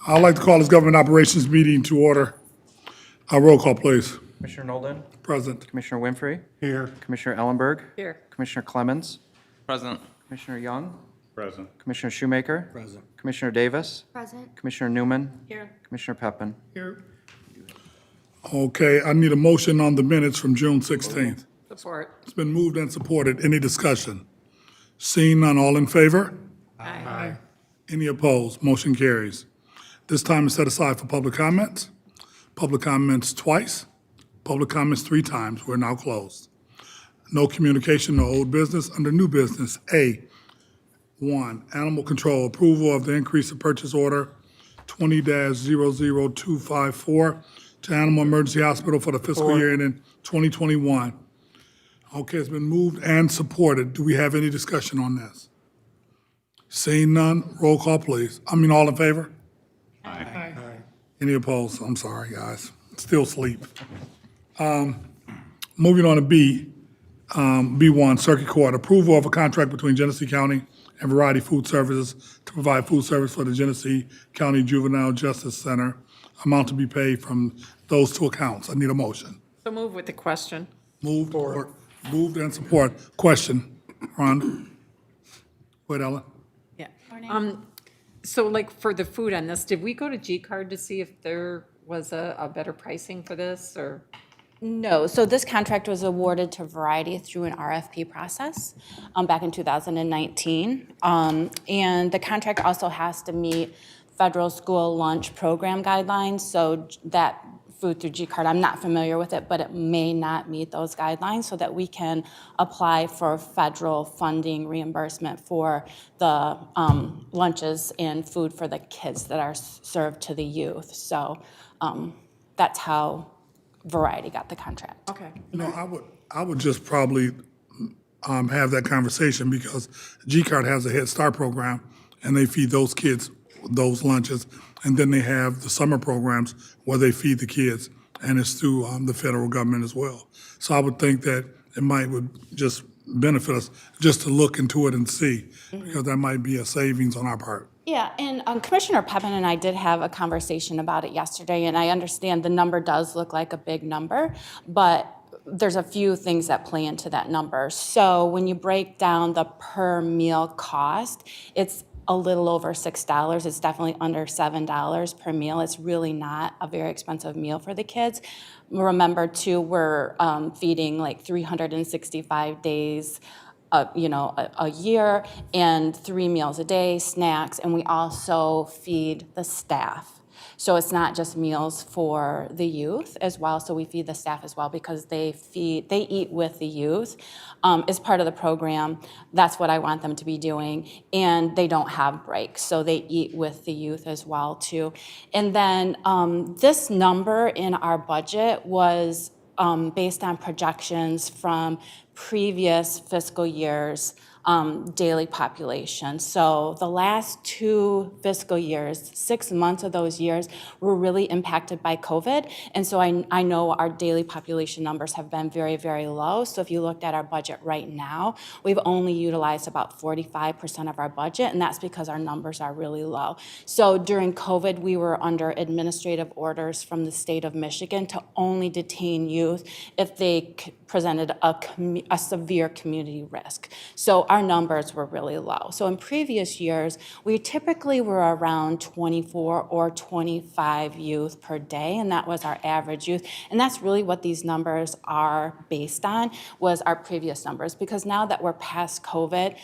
I'd like to call this government operations meeting to order. Roll call, please. Commissioner Nolden, Present. Commissioner Winfrey, Here. Commissioner Ellenberg, Here. Commissioner Clemens, Present. Commissioner Young, Present. Commissioner Shoemaker, Present. Commissioner Davis, Present. Commissioner Newman, Here. Commissioner Peppin. Here. Okay, I need a motion on the minutes from June 16th. Support. It's been moved and supported. Any discussion? Seeing none, all in favor? Aye. Any opposed? Motion carries. This time is set aside for public comments. Public comments twice, public comments 3 times. We're now closed. No communication, no old business. Under new business, A1, animal control, approval of the increase of purchase order 20-00254 to Animal Emergency Hospital for the fiscal year ending 2021. Okay, it's been moved and supported. Do we have any discussion on this? Seeing none, roll call, please. All in favor? Aye. Any opposed? I'm sorry, guys. Still asleep. Moving on to B, B1, Circuit Court, approval of a contract between Genesee County and Variety Food Services to provide food service for the Genesee County Juvenile Justice Center, amount to be paid from those 2 accounts. I need a motion. So move with the question. Moved and support. Question, Ron? Go ahead, Ellen. Yeah. So like for the food on this, did we go to G-Card to see if there was a better pricing for this or? No, so this contract was awarded to Variety through an RFP process back in 2019. And the contract also has to meet federal school lunch program guidelines. So that food through G-Card, I'm not familiar with it, but it may not meet those guidelines so that we can apply for federal funding reimbursement for the lunches and food for the kids that are served to the youth. So that's how Variety got the contract. Okay. I would just probably have that conversation because G-Card has a Head Start program and they feed those kids those lunches. And then they have the summer programs where they feed the kids and it's through the federal government as well. So I would think that it would just benefit us just to look into it and see because that might be a savings on our part. Yeah, and Commissioner Peppin and I did have a conversation about it yesterday, and I understand the number does look like a big number, but there's a few things that play into that number. So when you break down the per meal cost, it's a little over $6. It's definitely under $7 per meal. It's really not a very expensive meal for the kids. Remember, too, we're feeding like 365 days a year and 3 meals a day, snacks, and we also feed the staff. So it's not just meals for the youth as well, so we feed the staff as well because they eat with the youth as part of the program. That's what I want them to be doing, and they don't have breaks, so they eat with the youth as well too. And then this number in our budget was based on projections from previous fiscal years' daily population. So the last 2 fiscal years, 6 months of those years were really impacted by COVID. And so I know our daily population numbers have been very, very low. So if you looked at our budget right now, we've only utilized about 45% of our budget, and that's because our numbers are really low. So during COVID, we were under administrative orders from the state of Michigan to only detain youth if they presented a severe community risk. So our numbers were really low. So in previous years, we typically were around 24 or 25 youth per day, and that was our average youth. And that's really what these numbers are based on, was our previous numbers. Because now that we're past COVID,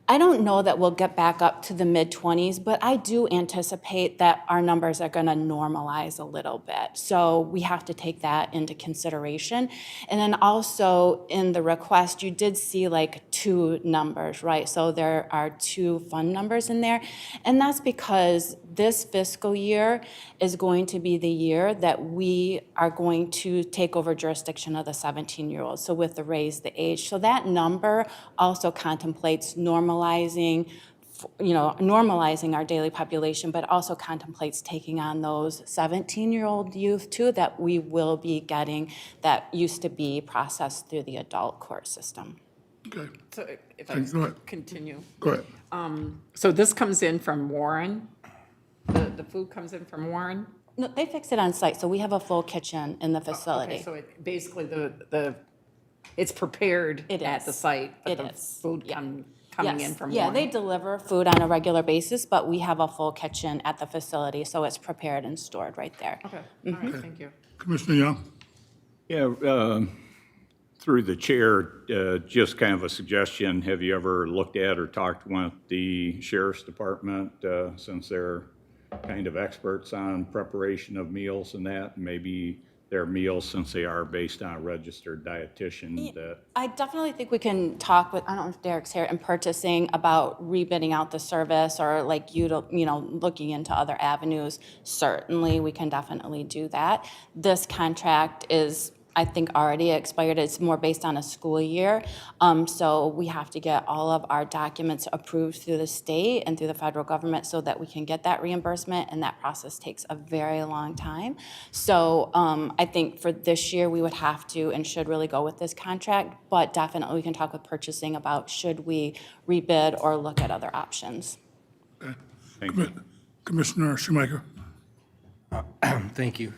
I don't know that we'll get back up to the mid-20s, but I do anticipate that our numbers are going to normalize a little bit. So we have to take that into consideration. And then also in the request, you did see like 2 numbers, right? So there are 2 fund numbers in there. And that's because this fiscal year is going to be the year that we are going to take over jurisdiction of the 17-year-olds, so with the raise the age. So that number also contemplates normalizing our daily population, but also contemplates taking on those 17-year-old youth too that we will be getting that used to be processed through the adult court system. Okay. So if I Go ahead. continue. Go ahead. So this comes in from Warren. The food comes in from Warren? No, they fix it on site, so we have a full kitchen in the facility. Okay, so basically it's prepared It at the is. site, but It the is. food coming in Yes, from yeah, Warren? they deliver food on a regular basis, but we have a full kitchen at the facility, so it's prepared and stored right there. Okay, all right, thank you. Commissioner Young? Yeah, through the chair, just kind of a suggestion. Have you ever looked at or talked with the sheriff's department, since they're kind of experts on preparation of meals and that? Maybe their meals, since they are based on a registered dietitian, that, I definitely think we can talk with, I don't know if Derek's here, in purchasing about rebidding out the service or like looking into other avenues. Certainly, we can definitely do that. This contract is, I think, already expired. It's more based on a school year. So we have to get all of our documents approved through the state and through the federal government so that we can get that reimbursement, and that process takes a very long time. So I think for this year, we would have to and should really go with this contract, but definitely we can talk with purchasing about should we rebid or look at other options. thank you. Commissioner Shoemaker? Thank you.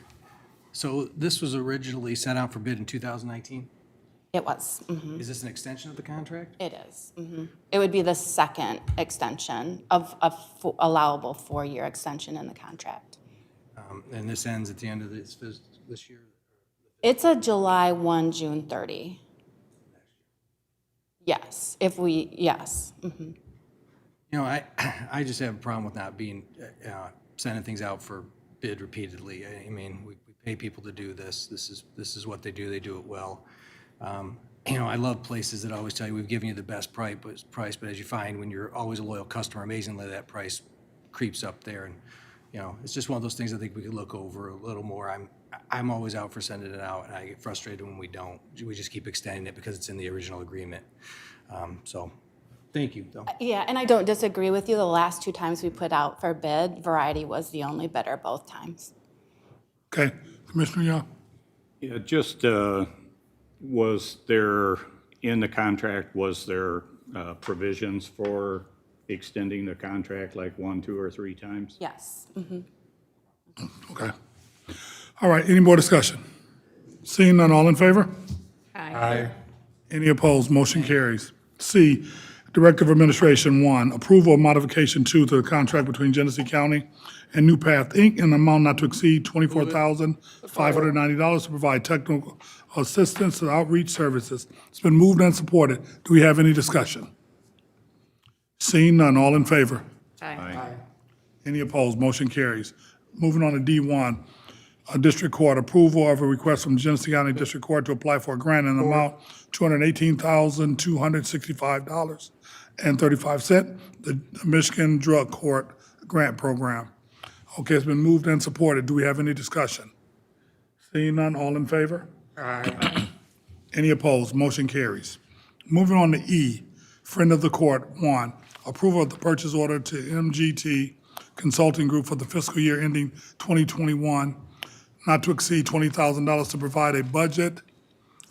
So this was originally set out for bid in 2019? It was. Is this an extension of the contract? It is. It would be the second extension of a allowable 4-year extension in the contract. And this ends at the end of this year? It's a July 1, June 30. Yes, yes. You know, I just have a problem with not being, sending things out for bid repeatedly. I mean, we pay people to do this. This is what they do. They do it well. You know, I love places that always tell you, we've given you the best price, but as you find, when you're always a loyal customer, amazingly, that price creeps up there. And, you know, it's just one of those things I think we could look over a little more. I'm always out for sending it out, and I get frustrated when we don't. We just keep extending it because it's in the original agreement. So, thank you, though. Yeah, and I don't disagree with you. The last 2 times we put out for bid, Variety was the only bidder both times. Okay, Commissioner Young? Yeah, just, was there, in the contract, was there provisions for extending the contract like 1, 2, or 3 times? Yes. Okay. All right, any more discussion? Seeing none, all in favor? Aye. Any opposed? Motion carries. C, Director of Administration, 1, approval of modification 2 to the contract between Genesee County and New Path, Inc. in an amount not to exceed $24,590 to provide technical assistance and outreach services. It's been moved and supported. Do we have any discussion? Seeing none, all in favor? Aye. Any opposed? Motion carries. Moving on to D1, District Court, approval of a request from Genesee County District Court to apply for a grant in an amount $218,265.35, the Michigan Drug Court Grant Program. Okay, it's been moved and supported. Do we have any discussion? Seeing none, all in favor? Aye. Any opposed? Motion carries. Moving on to E, Friend of the Court, 1, approval of the purchase order to MGT Consulting Group for the fiscal year ending 2021, not to exceed $20,000 to provide a budget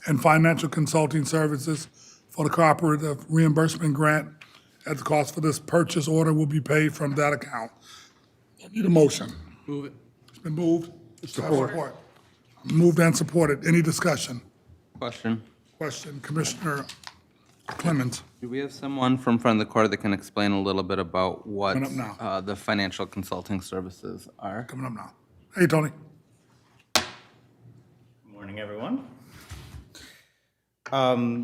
and financial consulting services for the cooperative reimbursement grant. At the cost for this purchase order will be paid from that account. I need a motion. Move it. It's been moved. Support. Moved and supported. Any discussion? Question. Question, Commissioner Clemens. Do we have someone from front of the court that can explain a little bit about what Coming up now. the financial consulting services are? Coming up now. Hey, Tony. Morning, everyone.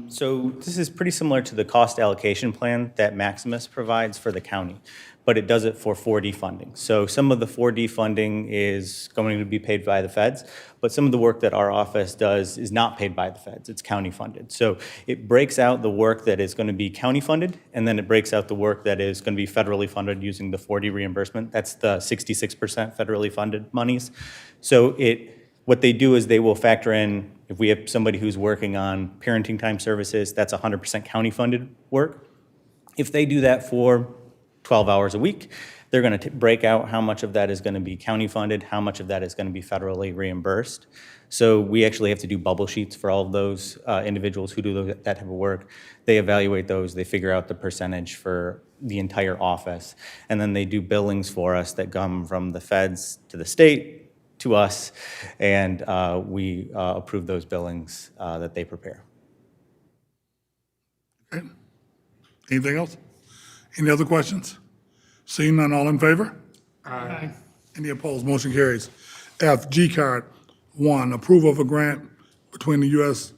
So this is pretty similar to the cost allocation plan that Maximus provides for the county, but it does it for 4D funding. So some of the 4D funding is going to be paid by the feds, but some of the work that our office does is not paid by the feds. It's county funded. So it breaks out the work that is going to be county funded, and then it breaks out the work that is going to be federally funded using the 4D reimbursement. That's the 66% federally funded monies. So what they do is they will factor in, if we have somebody who's working on parenting time services, that's 100% county-funded work. If they do that for 12 hours a week, they're going to break out how much of that is going to be county-funded, how much of that is going to be federally reimbursed. So we actually have to do bubble sheets for all of those individuals who do that type of work. They evaluate those, they figure out the percentage for the entire office. And then they do billings for us that come from the feds to the state, to us, and we approve those billings that they prepare. Okay. Anything else? Any other questions? Seeing none, all in favor? Aye. Any opposed? Motion carries. F, G card, 1, approval of a grant between the U.S.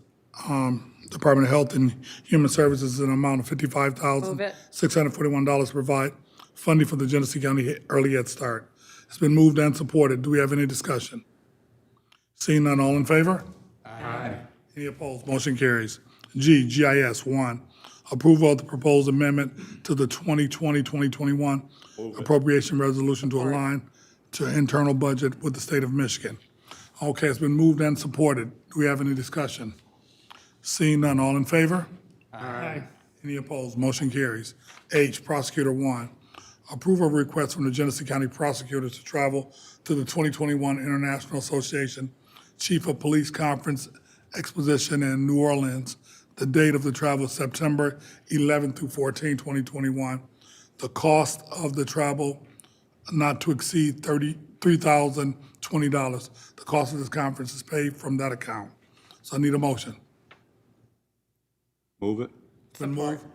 Department of Health and Human Services in an amount of Move it. $55,641 to provide funding for the Genesee County Early Head Start. It's been moved and supported. Do we have any discussion? Seeing none, all in favor? Aye. Any opposed? Motion carries. G, GIS, 1, approval of the proposed amendment to the 2020-2021 appropriation resolution to align to internal budget with the state of Michigan. Okay, it's been moved and supported. Do we have any discussion? Seeing none, all in favor? Aye. Any opposed? Motion carries. H, Prosecutor 1, approval of request from the Genesee County Prosecutor to travel to the 2021 International Association Chief of Police Conference Exposition in New Orleans. The date of the travel is September 11 through 14, 2021. The cost of the travel not to exceed $3,020. The cost of this conference is paid from that account. So I need a motion. Move it. It's been moved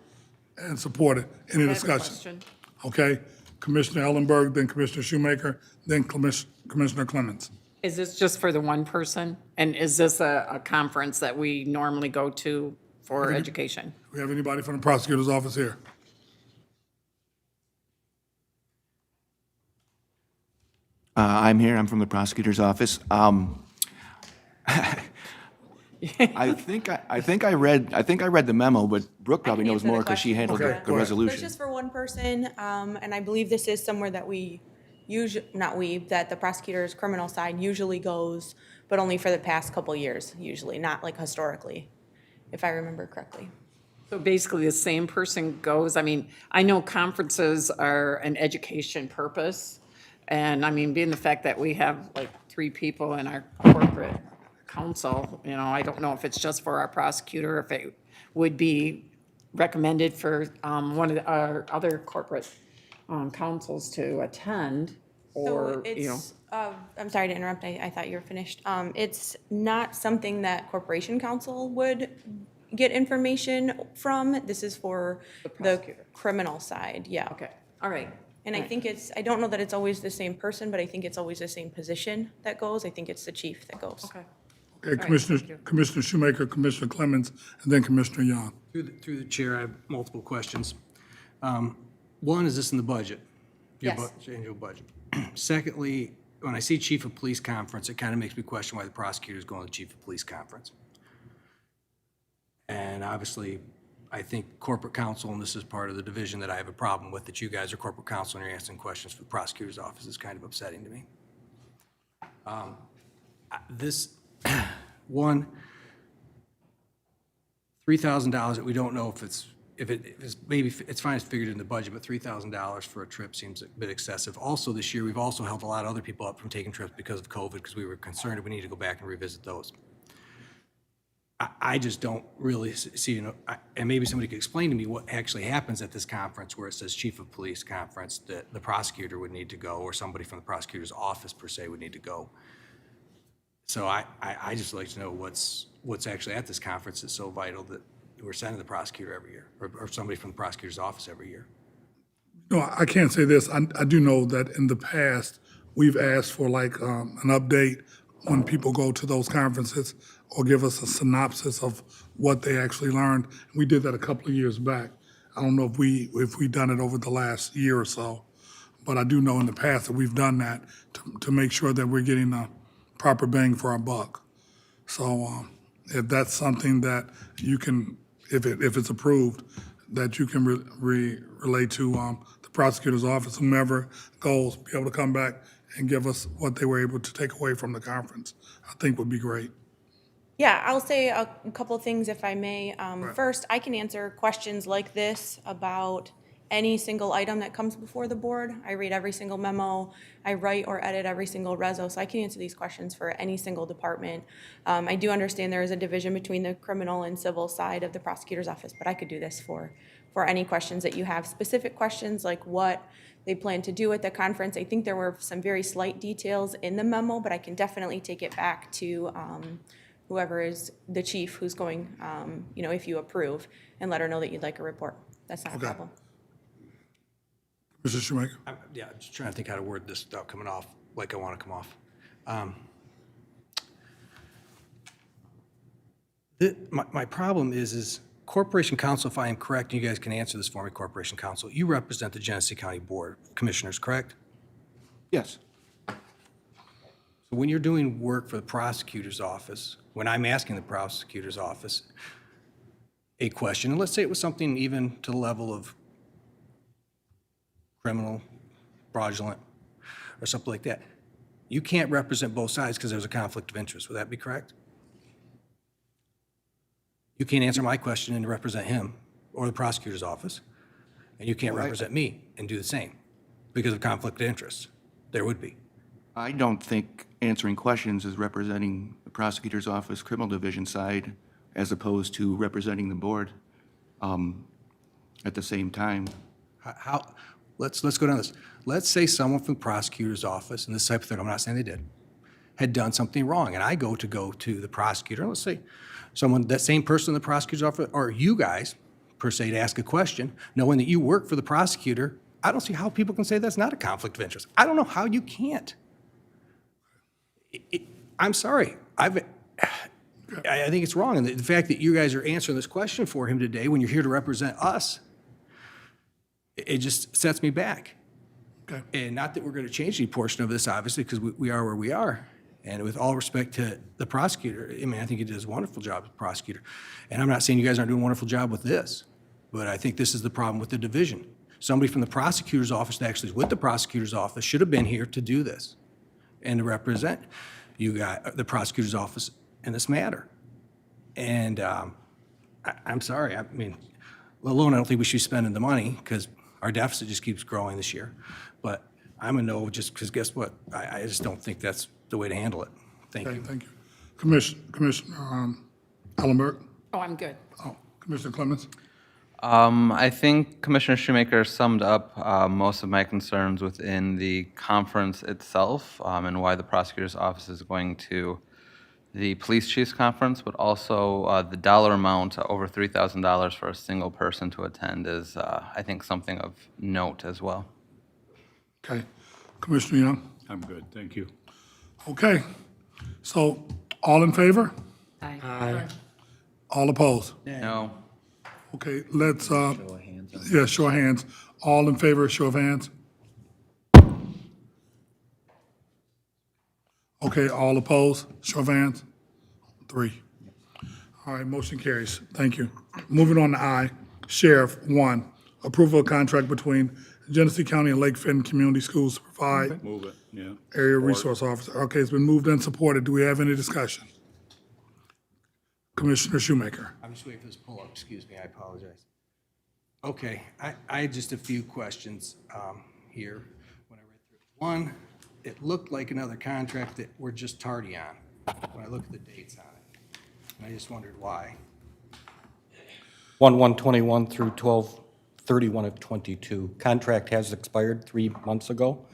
and supported. Any I have a discussion? question. Okay, Commissioner Ellenberg, then Commissioner Shoemaker, then Commissioner Clemens. Is this just for the one person? And is this a conference that we normally go to for education? Do we have anybody from the prosecutor's office here? I'm here. I'm from the prosecutor's office. I think I read the memo, but Brooke probably knows answer the more because she question. handled Okay, the go ahead. It's resolution. just for one person, and I believe this is somewhere that that the prosecutor's criminal side usually goes, but only for the past couple years, usually, not like historically, if I remember correctly. So basically, the same person goes, I mean, I know conferences are an education purpose, and I mean, being the fact that we have like 3 people in our corporate council, you know, I don't know if it's just for our prosecutor, if it would be recommended for one of our other corporate councils to attend, So or, you know. it's, I'm sorry to interrupt, I thought you were finished. It's not something that Corporation Counsel would get information from. This is for the prosecutor. criminal side, yeah. Okay, all right. And I think I don't know that it's always the same person, but I think it's always the same position that goes. I think it's the chief that goes. Okay. Okay, thank you. Commissioner Shoemaker, Commissioner Clemens, and then Commissioner Young. Through the chair, I have multiple questions. One, is this in the budget? Your Yes. Annual budget. Secondly, when I see chief of police conference, it kind of makes me question why the prosecutor's going to the chief of police conference. And obviously, I think corporate counsel, and this is part of the division that I have a problem with, that you guys are corporate counsel and you're asking questions for the prosecutor's office is kind of upsetting to me. This, one, $3,000 that we don't know if it's maybe, it's fine, it's figured in the budget, but $3,000 for a trip seems a bit excessive. Also, this year, we've also held a lot of other people up from taking trips because of COVID, because we were concerned that we need to go back and revisit those. I just don't really see, and maybe somebody could explain to me what actually happens at this conference where it says chief of police conference, that the prosecutor would need to go, or somebody from the prosecutor's office per se would need to go. So I just like to know what's actually at this conference that's so vital that we're sending the prosecutor every year, or somebody from the prosecutor's office every year. No, I can't say this. I do know that in the past, we've asked for like an update when people go to those conferences or give us a synopsis of what they actually learned. We did that a couple of years back. I don't know if we done it over the last year or so, but I do know in the past that we've done that to make sure that we're getting the proper bang for our buck. So if that's something that you can, if it's approved, that you can relate to the prosecutor's office, whomever goes, be able to come back and give us what they were able to take away from the conference, I think would be great. Yeah, I'll say a couple things if I may. First, I can answer questions like this about any single item that comes before the board. I read every single memo. I write or edit every single reso, so I can answer these questions for any single department. I do understand there is a division between the criminal and civil side of the prosecutor's office, but I could do this for any questions that you have. Specific questions like what they plan to do at the conference. I think there were some very slight details in the memo, but I can definitely take it back to whoever is the chief who's going, if you approve, and let her know that you'd like a report. That's not a Okay. problem. Mr. Shoemaker? I'm just trying to think how to word this without coming off like I want to come off. My problem is Corporation Counsel, if I am correct, and you guys can answer this for me, Corporation Counsel, you represent the Genesee County Board of Commissioners, correct? Yes. So when you're doing work for the prosecutor's office, when I'm asking the prosecutor's office a question, and let's say it was something even to the level of criminal, fraudulent, or something like that, you can't represent both sides because there's a conflict of interest. Would that be correct? You can't answer my question and represent him or the prosecutor's office, and you can't represent me and do the same because of conflict of interest. There would be. I don't think answering questions is representing the prosecutor's office criminal division side as opposed to representing the board at the same time. Let's go down this. Let's say someone from the prosecutor's office, and this type of thing, I'm not saying they did, had done something wrong, and I go to the prosecutor, and let's say that same person in the prosecutor's office, or you guys, per se, to ask a question, knowing that you work for the prosecutor, I don't see how people can say that's not a conflict of interest. I don't know how you can't. I'm sorry. I think it's wrong. And the fact that you guys are answering this question for him today when you're here to represent us, it just sets me back. Okay. And not that we're going to change any portion of this, obviously, because we are where we are. And with all respect to the prosecutor, I mean, I think he does a wonderful job as a prosecutor. And I'm not saying you guys aren't doing a wonderful job with this, but I think this is the problem with the division. Somebody from the prosecutor's office that actually is with the prosecutor's office should have been here to do this and to represent you got the prosecutor's office in this matter. And I'm sorry. I mean, alone, I don't think we should be spending the money because our deficit just keeps growing this year. But I'm a no just because guess what? I just don't think that's the way to handle it. Thank Okay, you. thank you. Commissioner Ellenberg? Oh, I'm good. Oh, Commissioner Clemens? I think Commissioner Shoemaker summed up most of my concerns within the conference itself and why the prosecutor's office is going to the police chief's conference, but also the dollar amount, over $3,000 for a single person to attend is, I think, something of note as well. Okay. Commissioner Young? I'm good, thank you. Okay. So, all in favor? Aye. All opposed? No. Okay, let's, yeah, show of hands. All in favor, show of hands. Okay, all opposed, show of hands. 3. All right, motion carries. Thank you. Moving on to I, Sheriff, 1, approval of contract between Genesee County and Lake Fenton Community Schools to provide Move it, yeah. area resource officer. Okay, it's been moved and supported. Do we have any discussion? Commissioner Shoemaker. I'm just waiting for this pull-up. Excuse me, I apologize. Okay, I had just a few questions here when I read through it. One, it looked like another contract that we're just tardy on when I look at the dates on it. And I just wondered why. 1/1/21 through 12/31 of '22. Contract has expired 3 months ago.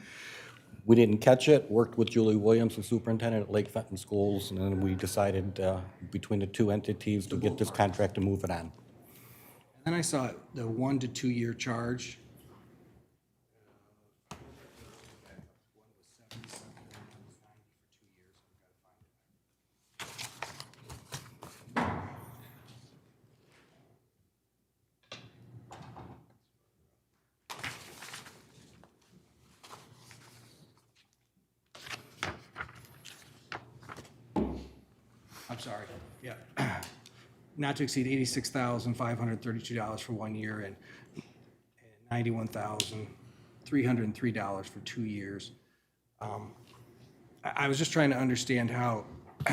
We didn't catch it, worked with Julie Williams, the superintendent at Lake Fenton Schools, and then we decided between the two entities to get this contract and move it on. And then I saw the 1 to 2 year charge. I'm sorry, yeah. Not to exceed $86,532 for 1 year and $91,303 for 2 years. I was just trying to understand how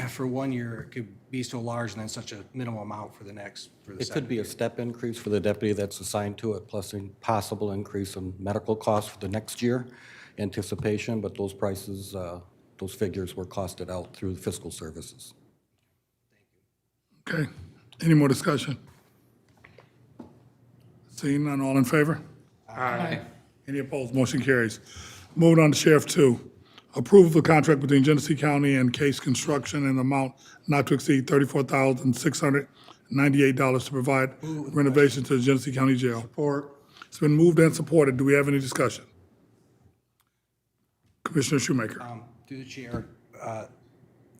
for 1 year, it could be so large and then such a minimal amount for the next, for the It second could be year? a step increase for the deputy that's assigned to it, plus a possible increase in medical costs for the next year anticipation, but those prices, those figures were costed out through fiscal services. Okay, any more discussion? Seeing none, all in favor? Aye. Any opposed? Motion carries. Moving on to Sheriff 2. Approval of the contract between Genesee County and Case Construction in the amount not to exceed $34,698 to provide renovation to the Genesee County Jail. Support. It's been moved and supported. Do we have any discussion? Commissioner Shoemaker. Through the chair,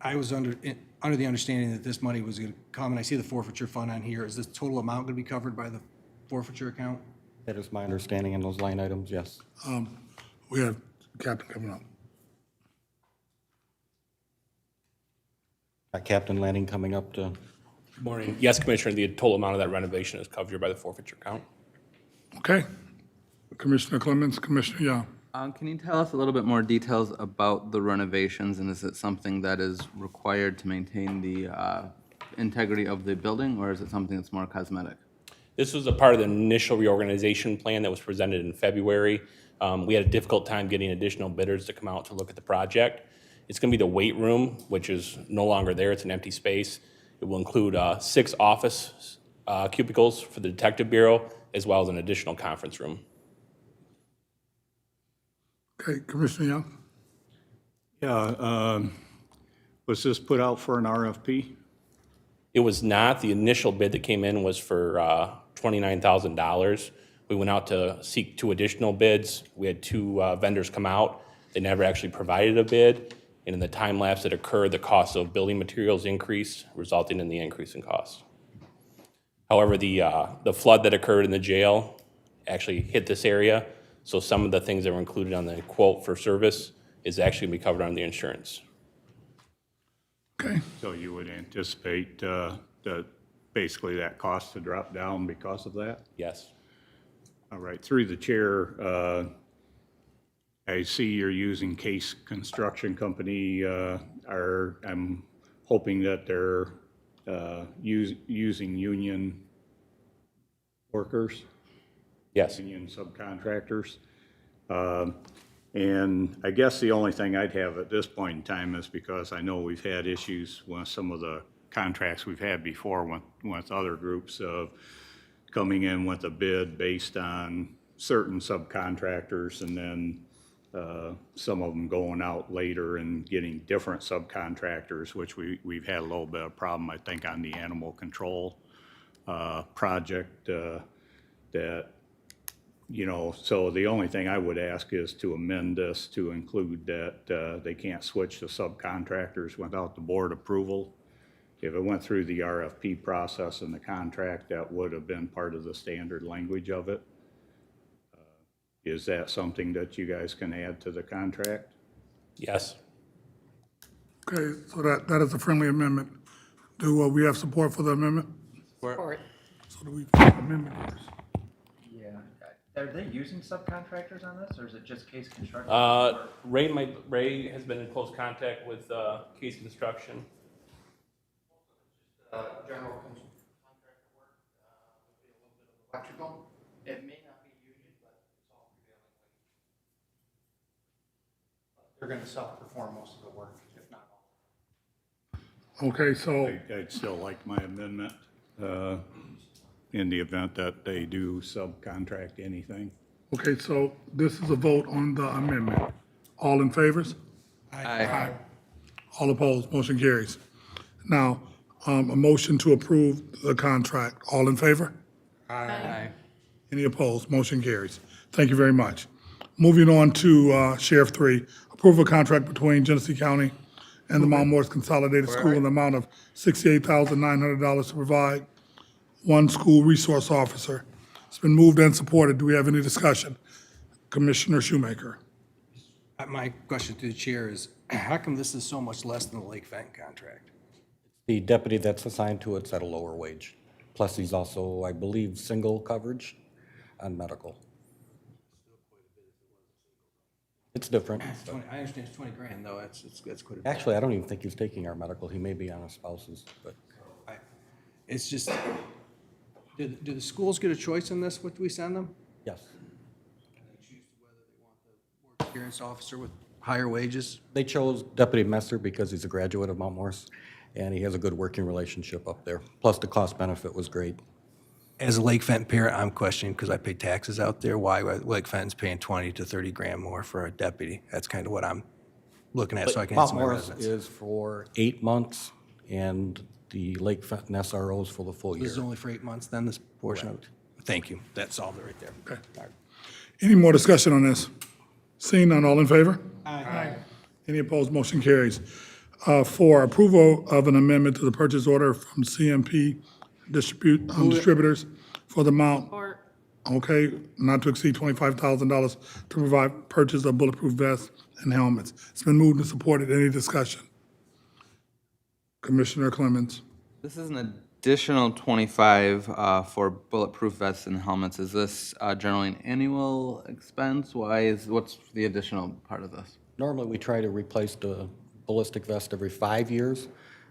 I was under the understanding that this money was going to come, and I see the forfeiture fund on here. Is this total amount going to be covered by the forfeiture account? That is my understanding in those line items, yes. We have Captain coming up. Got Captain Lanning coming up to, Morning. Yes, Commissioner, the total amount of that renovation is covered by the forfeiture account. Okay. Commissioner Clemens, Commissioner Young. Can you tell us a little bit more details about the renovations, and is it something that is required to maintain the integrity of the building, or is it something that's more cosmetic? This was a part of the initial reorganization plan that was presented in February. We had a difficult time getting additional bidders to come out to look at the project. It's going to be the weight room, which is no longer there. It's an empty space. It will include 6 office cubicles for the Detective Bureau, as well as an additional conference room. Okay, Commissioner Young. Yeah, was this put out for an RFP? It was not. The initial bid that came in was for $29,000. We went out to seek 2 additional bids. We had 2 vendors come out. They never actually provided a bid. And in the time lapse that occurred, the cost of building materials increased, resulting in the increase in cost. However, the flood that occurred in the jail actually hit this area. So some of the things that were included on the quote for service is actually going to be covered under the insurance. Okay, So you would anticipate that basically that cost to drop down because of that? Yes. All right, through the chair, I see you're using Case Construction Company. I'm hoping that they're using union workers? Yes. Union subcontractors. And I guess the only thing I'd have at this point in time is because I know we've had issues with some of the contracts we've had before with other groups of coming in with a bid based on certain subcontractors and then some of them going out later and getting different subcontractors, which we've had a little bit of problem, I think, on the animal control project that, you know, so the only thing I would ask is to amend this to include that they can't switch to subcontractors without the board approval. If it went through the RFP process and the contract, that would have been part of the standard language of it. Is that something that you guys can add to the contract? Yes. okay, so that is a friendly amendment. Do we have support for the amendment? Support. So do we, amendment first? Yeah, are they using subcontractors on this, or is it just Case Construction? Ray has been in close contact with Case Construction. General contractor work, would be a little bit of electrical. It may not be union, but it's all prevailing wage. They're gonna self-perform most of the work, if not all. Okay, so, I'd still like my amendment in the event that they do subcontract anything. okay, so this is a vote on the amendment. All in favors? Aye. All opposed, motion carries. Now, a motion to approve the contract. All in favor? Aye. Any opposed? Motion carries. Thank you very much. Moving on to Sheriff 3, approval of contract between Genesee County and the Mount Morris Consolidated School in the amount of $68,900 to provide one school resource officer. It's been moved and supported. Do we have any discussion? Commissioner Shoemaker. My question to the chair is, how come this is so much less than the Lake Fenton contract? the deputy that's assigned to it's at a lower wage. Plus, he's also, I believe, single coverage on medical. It's different. I understand it's 20 grand, though, that's quite a bit. Actually, I don't even think he's taking our medical. He may be on his spouse's, but It's just, do the schools get a choice in this, what we send them? yes. Experienced officer with higher wages? They chose Deputy Messer because he's a graduate of Mount Morris, and he has a good working relationship up there. Plus, the cost benefit was great. As a Lake Fenton parent, I'm questioning, because I pay taxes out there, why Lake Fenton's paying 20 to 30 grand more for a deputy. That's kind of what I'm looking at, so I can answer Mount my Morris residents. is for 8 months, and the Lake Fenton SRO is for the full year. This is only for 8 months, then, this portion of it? Thank you. That solved it right there. Okay. Any more discussion on this? Seeing none, all in favor? Aye. Any opposed, motion carries. 4, approval of an amendment to the purchase order from CMP Distributors for the amount, Or, okay, not to exceed $25,000 to provide purchase of bulletproof vests and helmets. It's been moved and supported. Any discussion? Commissioner Clemens. This is an additional 25 for bulletproof vests and helmets. Is this generally an annual expense? What's the additional part of this? Normally, we try to replace the ballistic vest every 5 years.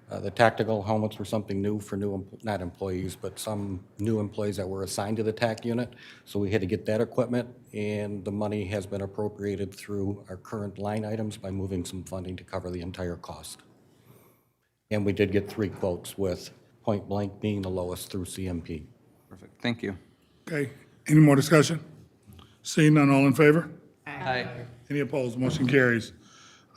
The tactical helmets were something new for not employees, but some new employees that were assigned to the TAC unit. So we had to get that equipment, and the money has been appropriated through our current line items by moving some funding to cover the entire cost. And we did get 3 quotes, with Point Blank being the lowest through CMP. Perfect, thank you. Okay, any more discussion? Seeing none, all in favor? Aye. Any opposed? Motion carries.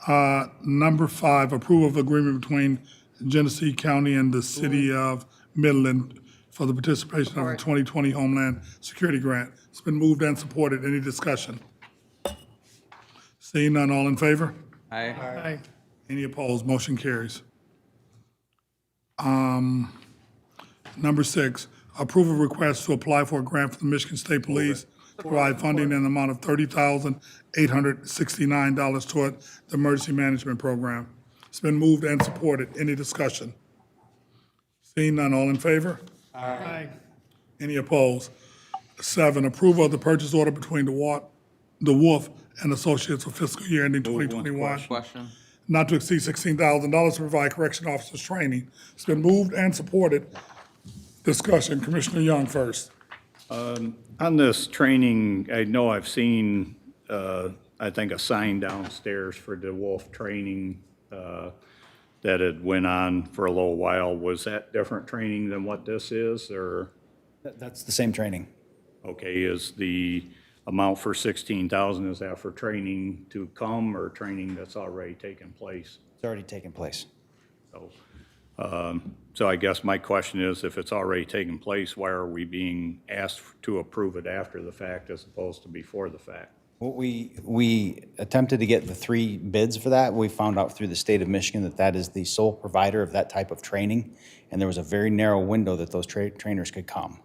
Number 5, approval of agreement between Genesee County and the City of Midland for the participation of the 2020 Homeland Security Grant. It's been moved and supported. Any discussion? Seeing none, all in favor? Aye. Any opposed? Motion carries. Number 6, approval request to apply for a grant from the Michigan State Police to provide funding in the amount of $30,869 toward the Emergency Management Program. It's been moved and supported. Any discussion? Seeing none, all in favor? Aye. Any opposed? 7, approval of the purchase order between the Wolf and Associates for fiscal year ending 2021. Question? Not to exceed $16,000 to provide correction officers training. It's been moved and supported. Discussion, Commissioner Young first. On this training, I know I've seen, I think, a sign downstairs for the Wolf training that had went on for a little while. Was that different training than what this is, or? That's the same training. Okay, is the amount for 16,000, is that for training to come or training that's already taken place? It's already taken place. So I guess my question is, if it's already taken place, why are we being asked to approve it after the fact as opposed to before the fact? Well, we attempted to get the 3 bids for that. We found out through the state of Michigan that that is the sole provider of that type of training, and there was a very narrow window that those trainers could come.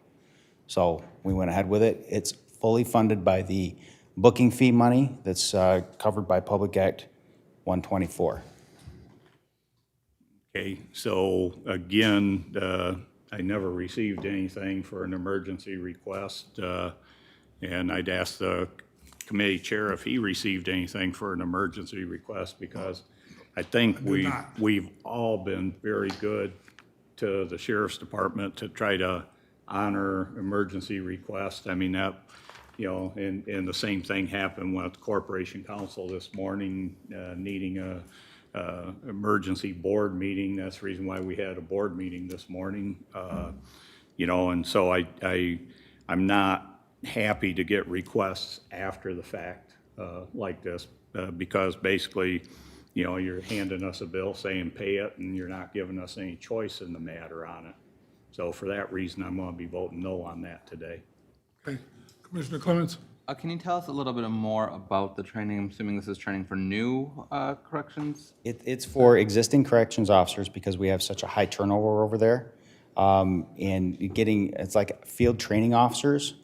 So we went ahead with it. It's fully funded by the booking fee money that's covered by Public Act 124. Okay, so again, I never received anything for an emergency request, and I'd ask the committee chair if he received anything for an emergency request, because I think we've all been very good to the sheriff's department to try to honor emergency requests. I mean, that, you know, and the same thing happened with Corporation Council this morning, needing a emergency board meeting. That's the reason why we had a board meeting this morning. You know, and so I'm not happy to get requests after the fact like this, because basically, you know, you're handing us a bill saying pay it, and you're not giving us any choice in the matter on it. So for that reason, I'm going to be voting no on that today. Okay, Commissioner Clemens? Can you tell us a little bit more about the training? I'm assuming this is training for new corrections? It's for existing corrections officers because we have such a high turnover over there. And it's like field training officers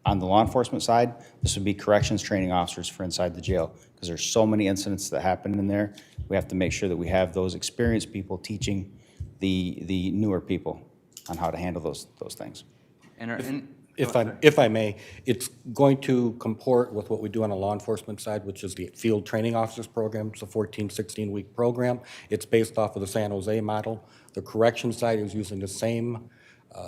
on the law enforcement side. This would be corrections training officers for inside the jail, because there's so many incidents that happen in there. We have to make sure that we have those experienced people teaching the newer people on how to handle those things. And If I may, it's going to comport with what we do on the law enforcement side, which is the Field Training Officers Program. It's a 14, 16-week program. It's based off of the San Jose model. The correction side is using the same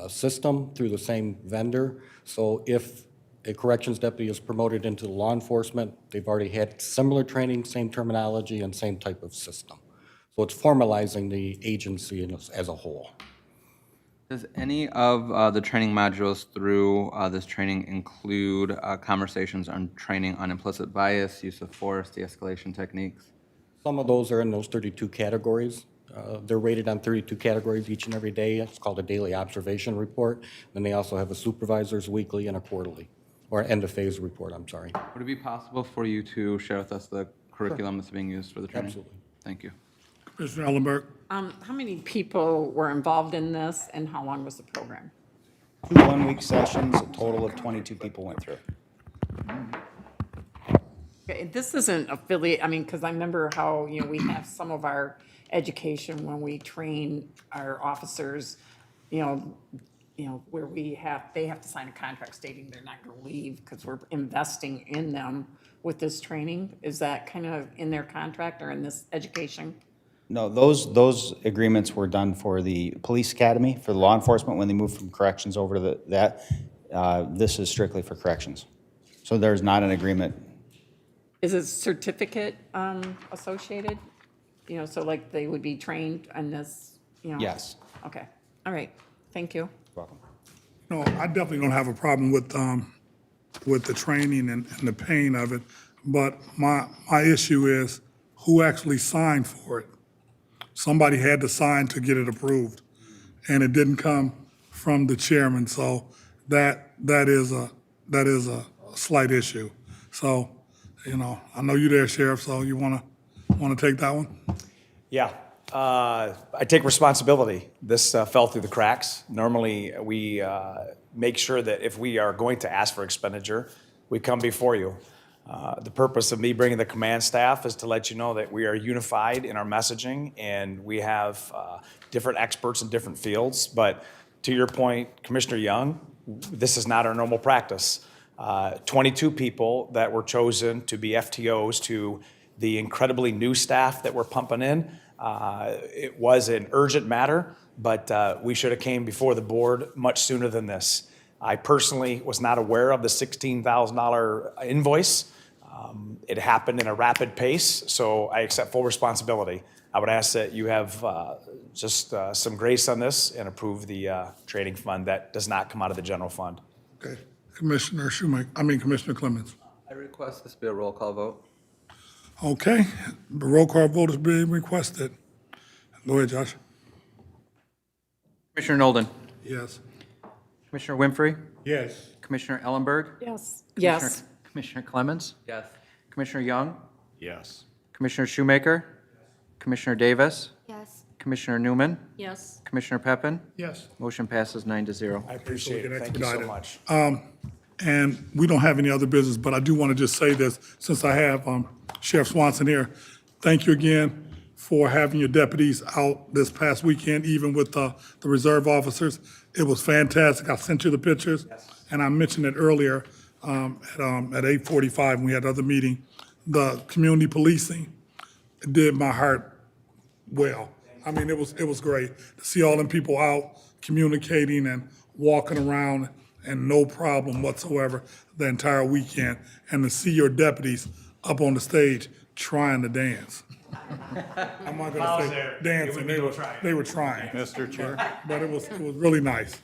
system through the same vendor. So if a corrections deputy is promoted into law enforcement, they've already had similar training, same terminology, and same type of system. So it's formalizing the agency as a whole. Does any of the training modules through this training include conversations on training on implicit bias, use of force, de-escalation techniques? Some of those are in those 32 categories. They're rated on 32 categories each and every day. It's called a daily observation report. Then they also have a supervisor's weekly and a quarterly, or end-of-phase report, I'm sorry. Would it be possible for you to share with us the curriculum that's being used for the training? Absolutely. Thank you. Commissioner Ellenberg? How many people were involved in this, and how long was the program? 2 one-week sessions, a total of 22 people went through. Okay, this isn't affiliate, I mean, because I remember how, we have some of our education when we train our officers, where they have to sign a contract stating they're not going to leave because we're investing in them with this training. Is that kind of in their contract or in this education? No, those agreements were done for the police academy, for the law enforcement, when they moved from corrections over to that. This is strictly for corrections. So there's not an agreement. Is it certificate associated? So like they would be trained on this, Yes. Okay, all right, thank you. Welcome. No, I definitely don't have a problem with the training and the pain of it, but my issue is who actually signed for it. Somebody had to sign to get it approved, and it didn't come from the chairman, so that is a slight issue. So, I know you're there, Sheriff, so you wanna take that one? Yeah, I take responsibility. This fell through the cracks. Normally, we make sure that if we are going to ask for expenditure, we come before you. The purpose of me bringing the command staff is to let you know that we are unified in our messaging, and we have different experts in different fields. But to your point, Commissioner Young, this is not our normal practice. 22 people that were chosen to be FTOs to the incredibly new staff that we're pumping in. It was an urgent matter, but we should have came before the board much sooner than this. I personally was not aware of the $16,000 invoice. It happened in a rapid pace, so I accept full responsibility. I would ask that you have just some grace on this and approve the training fund that does not come out of the general fund. Okay, Commissioner Clemens. I request this be a roll call vote. Okay, the roll call vote is being requested. Go ahead, Josh. Commissioner Nolden, Yes. Commissioner Winfrey, Yes. Commissioner Ellenberg, Yes. Yes. Commissioner Clemens, Yes. Commissioner Young, Yes. Commissioner Shoemaker, Commissioner Davis, Yes. Commissioner Newman, Yes. Commissioner Peppin. Yes. Motion passes 9-0. I appreciate it. Thank you so much. And we don't have any other business, but I do want to just say this, since I have Sheriff Swanson here. Thank you again for having your deputies out this past weekend, even with the reserve officers. It was fantastic. I sent you the pictures, and I mentioned it earlier at 8:45 when we had another meeting. The community policing did my heart well. I mean, it was great to see all them people out communicating and walking around and no problem whatsoever the entire weekend, and to see your deputies up on the stage trying to dance. I'm not gonna say dancing, they were trying, Mr. Chair, but it was really nice.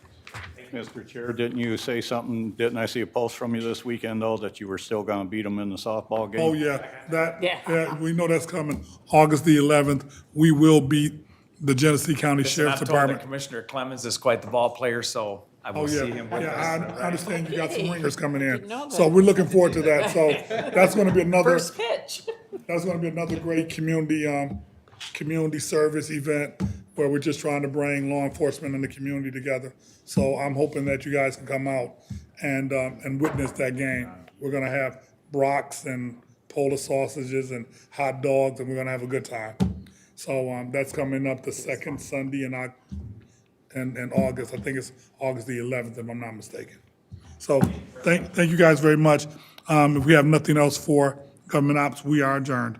Mr. Chair, didn't you say something, didn't I see a post from you this weekend, though, that you were still gonna beat them in the softball game? Oh, yeah, Yeah. yeah, we know that's coming. August the 11th, we will beat the Genesee County Sheriff's I'm told that Department. Commissioner Clemens is quite the ball player, so I Oh, will yeah, see him with yeah, us. I understand you got some ringers coming in. Didn't know that. So we're looking forward to that. So that's gonna be another, First pitch. that's gonna be another great community service event where we're just trying to bring law enforcement and the community together. So I'm hoping that you guys can come out and witness that game. We're gonna have brocks and Polish sausages and hot dogs, and we're gonna have a good time. So that's coming up the second Sunday in August. I think it's August the 11th, if I'm not mistaken. So thank you guys very much. If we have nothing else for government ops, we are adjourned.